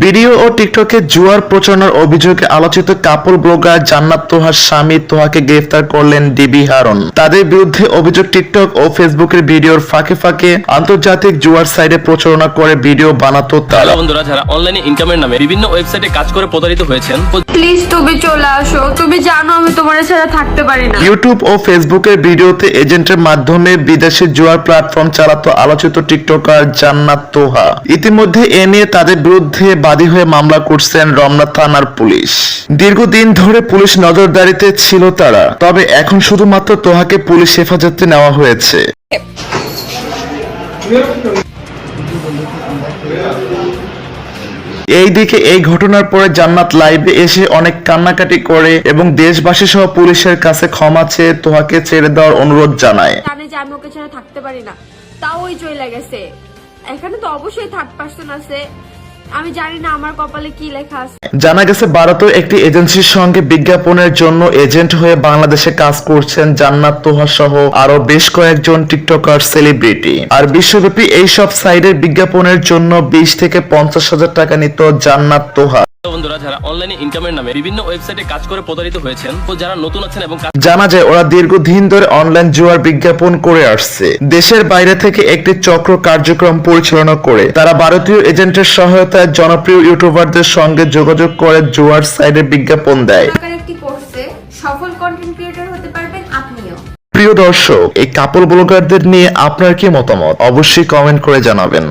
Video ও টিকটকে জুয়ার প্রচারণার অভিযোগে আলোচিত কাপল ব্লগার জান্নাত তোহার স্বামী তোহাকে গ্রেফতার করলেন ডিবি হারুন। তাদের বিরুদ্ধে অভিযোগ, টিকটক ও ফেসবুকের ভিডিওর ফাঁকে ফাঁকে আন্তর্জাতিক জুয়ার সাইটে প্রচারণা করে ভিডিও বানাতো তারা। বন্ধুরা, যারা অনলাইনে ইনকামের নামে বিভিন্ন ওয়েবসাইটে কাজ করে প্রতারিত হয়েছেন, প্লিজ তুমি চলে আসো। তুমি জানো আমি তোমার ছাড়া থাকতে পারি না। ইউটিউব ও ফেসবুকের ভিডিওতে এজেন্টের মাধ্যমে বিদেশি জুয়ার প্ল্যাটফর্ম চালাতো আলোচিত টিকটকার জান্নাত তোহা। ইতিমধ্যে এ নিয়ে তাদের বিরুদ্ধে বাদী হয়ে মামলা করছেন রমনা থানার পুলিশ। দীর্ঘদিন ধরে পুলিশ নজরদারিতে ছিল তারা, তবে এখন শুধুমাত্র তোহাকে পুলিশ হেফাজতে নেওয়া হয়েছে। এইদিকে এই ঘটনার পরে জান্নাত লাইভে এসে অনেক কান্নাকাটি করে এবং দেশবাসী সহ পুলিশের কাছে ক্ষমা চেয়ে তোহাকে ছেড়ে দেওয়ার অনুরোধ জানায়। জানে যে আমি ওকে ছাড়া থাকতে পারি না, তাও ওই চলে গেছে। এখানে তো অবশ্যই থার্ড পারসন আছে, আমি জানি না আমার কপালে কি লেখা আছে। জানা গেছে ভারতের একটি এজেন্সির সঙ্গে বিজ্ঞাপনের জন্য এজেন্ট হয়ে বাংলাদেশে কাজ করছেন জান্নাত তোহা সহ আরো বেশ কয়েকজন টিকটকার সেলিব্রিটি। আর বিশ্বব্যাপী এইসব সাইটের বিজ্ঞাপনের জন্য 20 থেকে 50,000 টাকা নিত জান্নাত তোহা। বন্ধুরা, যারা অনলাইনে ইনকামের নামে বিভিন্ন ওয়েবসাইটে কাজ করে প্রতারিত হয়েছেন ও যারা নতুন আছেন এবং জানা যায় ওরা দীর্ঘদিন ধরে অনলাইন জুয়ার বিজ্ঞাপন করে আসছে। দেশের বাইরে থেকে একটি চক্র কার্যক্রম পরিচালনা করে তারা ভারতীয় এজেন্টের সহায়তায় জনপ্রিয় ইউটিউবারদের সঙ্গে যোগাযোগ করে জুয়ার সাইটে বিজ্ঞাপন দেয়। একটি কোর্সে সফল কন্টেন্ট ক্রিয়েটর হতে পারবেন আপনিও। প্রিয় দর্শক, এই কাপল ব্লগারদের নিয়ে আপনার কি মতামত অবশ্যই কমেন্ট করে জানাবেন।